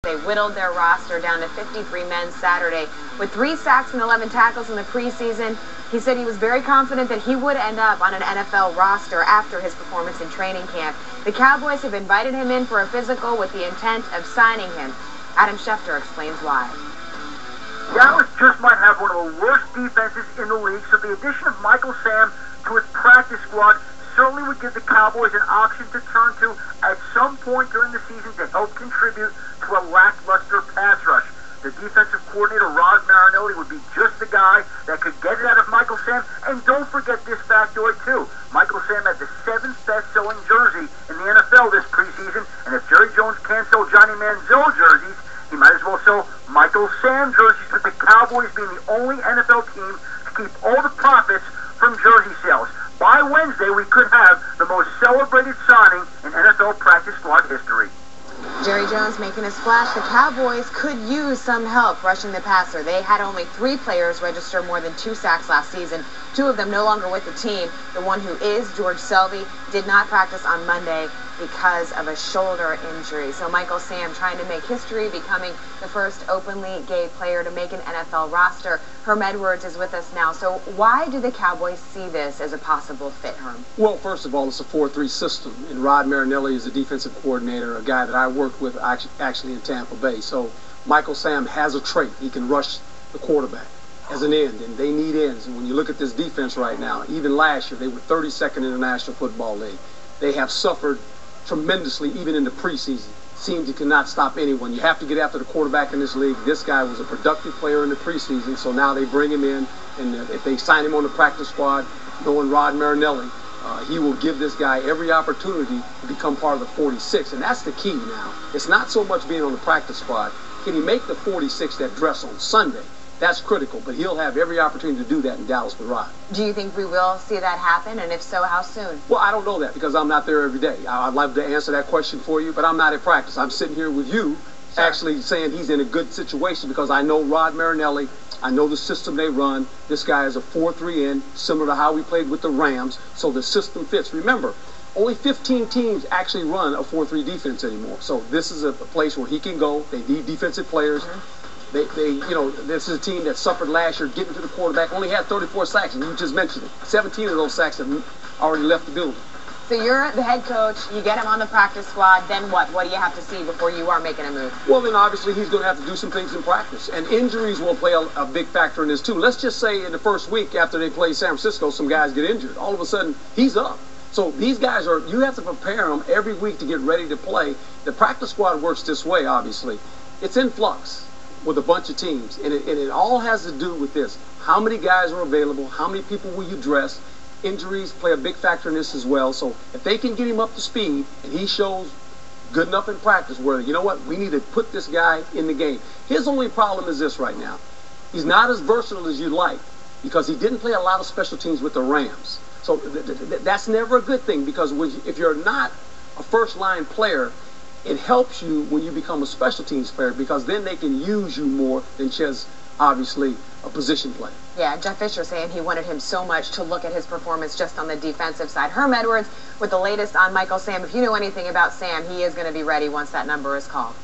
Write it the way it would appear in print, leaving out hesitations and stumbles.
They whittled their roster down to 53 men Saturday. With 3 sacks and 11 tackles in the preseason, he said he was very confident that he would end up on an NFL roster after his performance in training camp. The Cowboys have invited him in for a physical with the intent of signing him. Adam Schefter explains why. Dallas just might have one of the worst defenses in the league, so the addition of Michael Sam to his practice squad certainly would give the Cowboys an option to turn to at some point during the season to help contribute to a lackluster pass rush. The defensive coordinator, Rod Marinelli, would be just the guy that could get it out of Michael Sam. And don't forget this factoid, too. Michael Sam had the 7th best-selling jersey in the NFL this preseason, and if Jerry Jones can't sell Johnny Manziel jerseys, he might as well sell Michael Sam jerseys, with the Cowboys being the only NFL team to keep all the profits from jersey sales. By Wednesday, we could have the most celebrated signing in NFL practice squad history. Jerry Jones making a splash. The Cowboys could use some help rushing the passer. They had only 3 players register more than 2 sacks last season. 2 of them no longer with the team. The one who is, George Selvey, did not practice on Monday because of a shoulder injury. So Michael Sam trying to make history, becoming the first openly gay player to make an NFL roster. Herm Edwards is with us now. So why do the Cowboys see this as a possible fit, Herm? Well, first of all, it's a 4-3 system, and Rod Marinelli is the defensive coordinator, a guy that I worked with actually in Tampa Bay. So Michael Sam has a trait. He can rush the quarterback as an end, and they need ends. And when you look at this defense right now, even last year, they were 32nd in the National Football League. They have suffered tremendously even in the preseason. Seems you cannot stop anyone. You have to get after the quarterback in this league. This guy was a productive player in the preseason, so now they bring him in, and if they sign him on the practice squad, knowing Rod Marinelli, he will give this guy every opportunity to become part of the 46, and that's the key now. It's not so much being on the practice squad. Can he make the 46 that dress on Sunday? That's critical, but he'll have every opportunity to do that in Dallas with Rod. Do you think we will see that happen, and if so, how soon? Well, I don't know that because I'm not there every day. I'd love to answer that question for you, but I'm not at practice. I'm sitting here with you actually saying he's in a good situation because I know Rod Marinelli. I know the system they run. This guy is a 4-3 in, similar to how we played with the Rams, so the system fits. Remember, only 15 teams actually run a 4-3 defense anymore, so this is a place where he can go. They need defensive players. This is a team that suffered last year getting to the quarterback, only had 34 sacks, and you just mentioned it. 17 of those sacks have already left the building. So you're the head coach, you get him on the practice squad, then what? What do you have to see before you are making a move? Well, then obviously he's going to have to do some things in practice, and injuries will play a big factor in this too. Let's just say in the first week after they play San Francisco, some guys get injured. All of a sudden, he's up. So these guys you have to prepare them every week to get ready to play. The practice squad works this way, obviously. It's in flux with a bunch of teams, and it all has to do with this. How many guys are available? How many people will you dress? Injuries play a big factor in this as well. So if they can get him up to speed and he shows good enough in practice where, you know what, we need to put this guy in the game. His only problem is this right now. He's not as versatile as you'd like because he didn't play a lot of special teams with the Rams. So that's never a good thing because if you're not a first-line player, it helps you when you become a special teams player because then they can use you more than just, obviously, a position player. Yeah, Jeff Fisher saying he wanted him so much to look at his performance just on the defensive side. Herm Edwards with the latest on Michael Sam. If you know anything about Sam, he is going to be ready once that number is called.